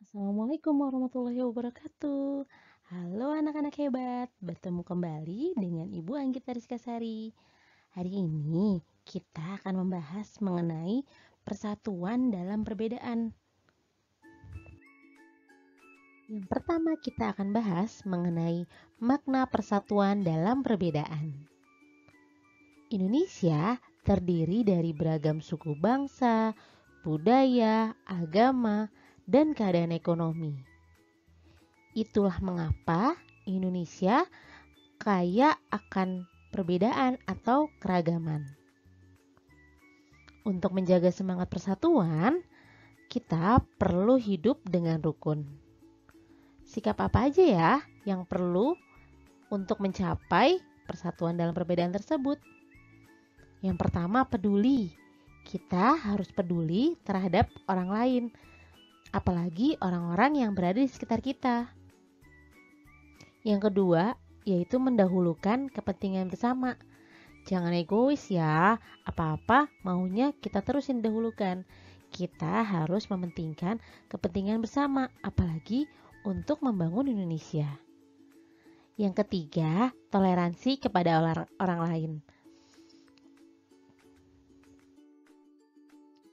Assalamualaikum warahmatullahi wabarakatuh. Halo anak-anak hebat, bertemu kembali dengan Ibu Anggita Rizkasari. Hari ini kita akan membahas mengenai persatuan dalam perbedaan. Yang pertama kita akan bahas mengenai makna persatuan dalam perbedaan. Indonesia terdiri dari beragam suku bangsa, budaya, agama, dan keadaan ekonomi. Itulah mengapa Indonesia kaya akan perbedaan atau keragaman. Untuk menjaga semangat persatuan, kita perlu hidup dengan rukun. Sikap apa aja ya yang perlu untuk mencapai persatuan dalam perbedaan tersebut? Yang pertama, peduli. Kita harus peduli terhadap orang lain, apalagi orang-orang yang berada di sekitar kita. Yang kedua, yaitu mendahulukan kepentingan bersama. Jangan egois ya, apa-apa maunya kita terus yang didahulukan. Kita harus mementingkan kepentingan bersama, apalagi untuk membangun Indonesia. Yang ketiga, toleransi kepada orang lain.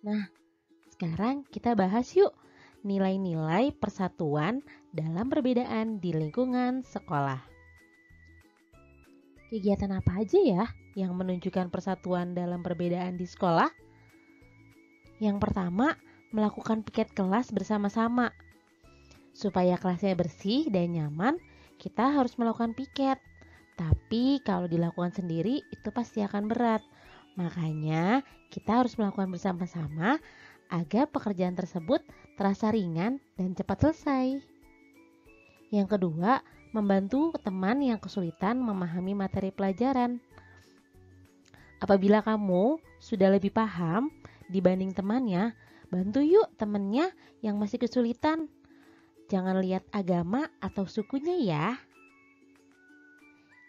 Nah, sekarang kita bahas yuk nilai-nilai persatuan dalam perbedaan di lingkungan sekolah. Kegiatan apa aja ya yang menunjukkan persatuan dalam perbedaan di sekolah? Yang pertama, melakukan piket kelas bersama-sama. Supaya kelasnya bersih dan nyaman, kita harus melakukan piket. Tapi kalau dilakukan sendiri itu pasti akan berat. Makanya kita harus melakukan bersama-sama agar pekerjaan tersebut terasa ringan dan cepat selesai. Yang kedua, membantu teman yang kesulitan memahami materi pelajaran. Apabila kamu sudah lebih paham dibanding temannya, bantu yuk temannya yang masih kesulitan. Jangan lihat agama atau sukunya ya.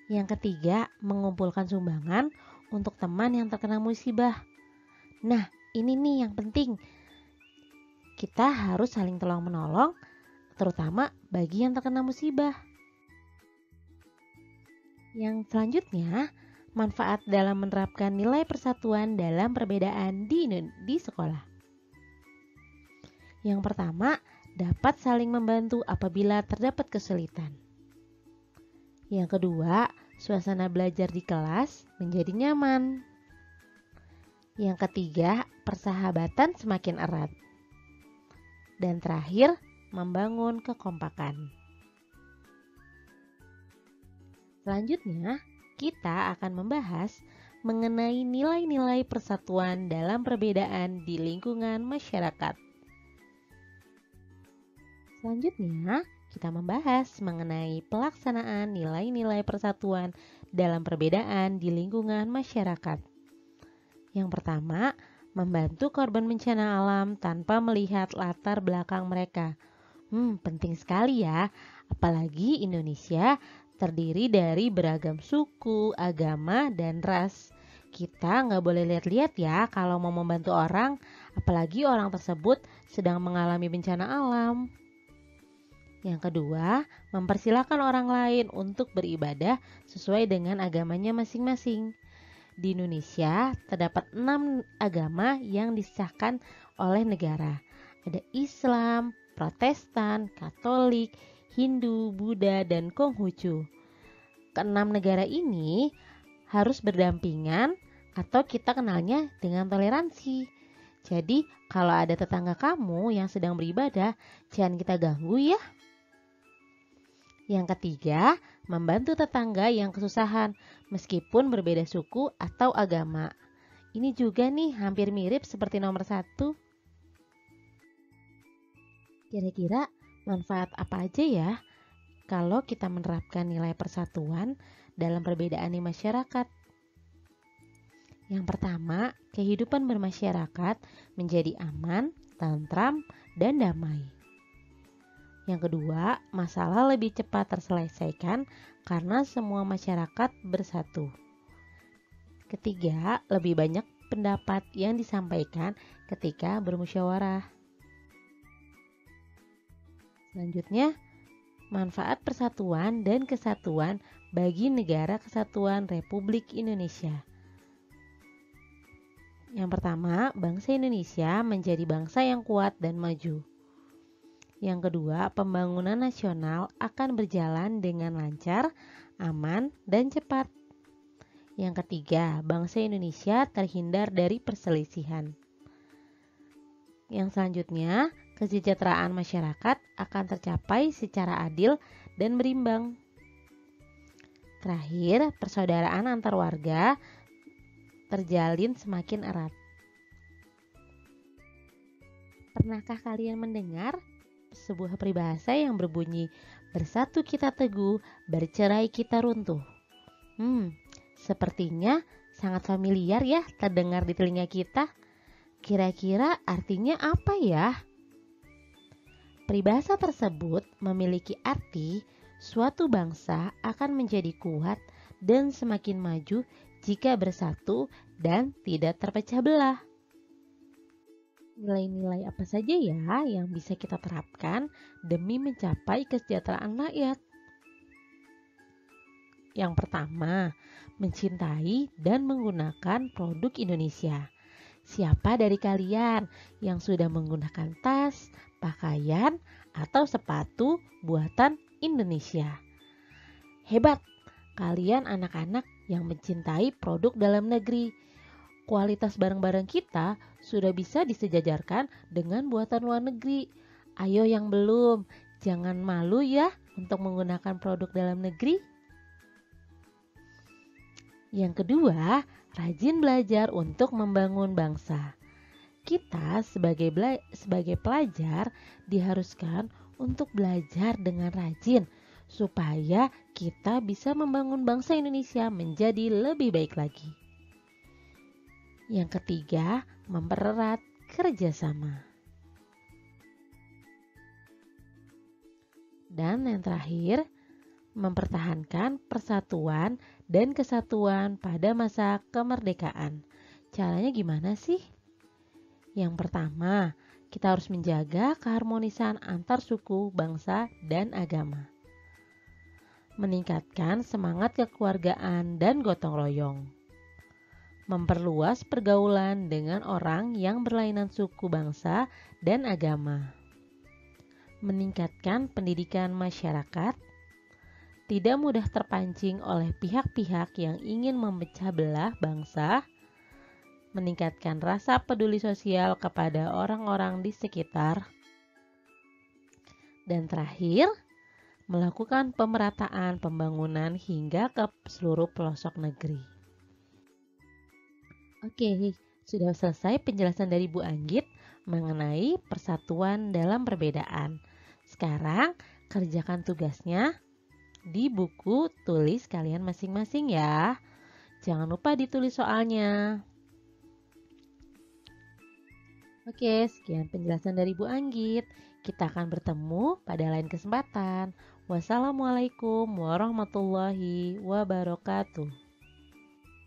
Yang ketiga, mengumpulkan sumbangan untuk teman yang terkena musibah. Nah, ini nih yang penting. Kita harus saling tolong-menolong, terutama bagi yang terkena musibah. Yang selanjutnya, manfaat dalam menerapkan nilai persatuan dalam perbedaan di sekolah. Yang pertama, dapat saling membantu apabila terdapat kesulitan. Yang kedua, suasana belajar di kelas menjadi nyaman. Yang ketiga, persahabatan semakin erat. Dan terakhir, membangun kekompakan. Selanjutnya, kita akan membahas mengenai nilai-nilai persatuan dalam perbedaan di lingkungan masyarakat. Selanjutnya, kita membahas mengenai pelaksanaan nilai-nilai persatuan dalam perbedaan di lingkungan masyarakat. Yang pertama, membantu korban bencana alam tanpa melihat latar belakang mereka. Penting sekali ya, apalagi Indonesia terdiri dari beragam suku, agama, dan ras. Kita nggak boleh lihat-lihat ya kalau mau membantu orang, apalagi orang tersebut sedang mengalami bencana alam. Yang kedua, mempersilahkan orang lain untuk beribadah sesuai dengan agamanya masing-masing. Di Indonesia, terdapat 6 agama yang disahkan oleh negara. Ada Islam, Protestan, Katolik, Hindu, Buddha, dan Konghucu. Keenam negara ini harus berdampingan atau kita kenalnya dengan toleransi. Jadi, kalau ada tetangga kamu yang sedang beribadah, jangan kita ganggu ya. Yang ketiga, membantu tetangga yang kesusahan meskipun berbeda suku atau agama. Ini juga nih hampir mirip seperti nomor 1. Kira-kira manfaat apa aja ya kalau kita menerapkan nilai persatuan dalam perbedaan di masyarakat? Yang pertama, kehidupan bermasyarakat menjadi aman, tentram, dan damai. Yang kedua, masalah lebih cepat terselesaikan karena semua masyarakat bersatu. Ketiga, lebih banyak pendapat yang disampaikan ketika bermusyawarah. Selanjutnya, manfaat persatuan dan kesatuan bagi Negara Kesatuan Republik Indonesia. Yang pertama, bangsa Indonesia menjadi bangsa yang kuat dan maju. Yang kedua, pembangunan nasional akan berjalan dengan lancar, aman, dan cepat. Yang ketiga, bangsa Indonesia terhindar dari perselisihan. Yang selanjutnya, kesejahteraan masyarakat akan tercapai secara adil dan berimbang. Terakhir, persaudaraan antar warga terjalin semakin erat. Pernahkah kalian mendengar sebuah peribahasa yang berbunyi, bersatu kita teguh, bercerai kita runtuh? Sepertinya sangat familiar ya terdengar di telinga kita. Kira-kira artinya apa ya? Peribahasa tersebut memiliki arti suatu bangsa akan menjadi kuat dan semakin maju jika bersatu dan tidak terpecah belah. Nilai-nilai apa saja ya yang bisa kita terapkan demi mencapai kesejahteraan rakyat? Yang pertama, mencintai dan menggunakan produk Indonesia. Siapa dari kalian yang sudah menggunakan tas, pakaian, atau sepatu buatan Indonesia? Hebat, kalian anak-anak yang mencintai produk dalam negeri. Kualitas barang-barang kita sudah bisa disejajarkan dengan buatan luar negeri. Ayo yang belum, jangan malu ya untuk menggunakan produk dalam negeri. Yang kedua, rajin belajar untuk membangun bangsa. Kita sebagai pelajar diharuskan untuk belajar dengan rajin supaya kita bisa membangun bangsa Indonesia menjadi lebih baik lagi. Yang ketiga, mempererat kerjasama. Dan yang terakhir, mempertahankan persatuan dan kesatuan pada masa kemerdekaan. Caranya gimana sih? Yang pertama, kita harus menjaga keharmonisan antar suku, bangsa, dan agama. Meningkatkan semangat kekeluargaan dan gotong royong. Memperluas pergaulan dengan orang yang berlainan suku, bangsa, dan agama. Meningkatkan pendidikan masyarakat. Tidak mudah terpancing oleh pihak-pihak yang ingin memecah belah bangsa, meningkatkan rasa peduli sosial kepada orang-orang di sekitar, dan terakhir, melakukan pemerataan pembangunan hingga ke seluruh pelosok negeri. Oke, sudah selesai penjelasan dari Bu Anggit mengenai persatuan dalam perbedaan. Sekarang, kerjakan tugasnya di buku tulis kalian masing-masing ya. Jangan lupa ditulis soalnya. Oke, sekian penjelasan dari Bu Anggit. Kita akan bertemu pada lain kesempatan. Wassalamualaikum warahmatullahi wabarakatuh.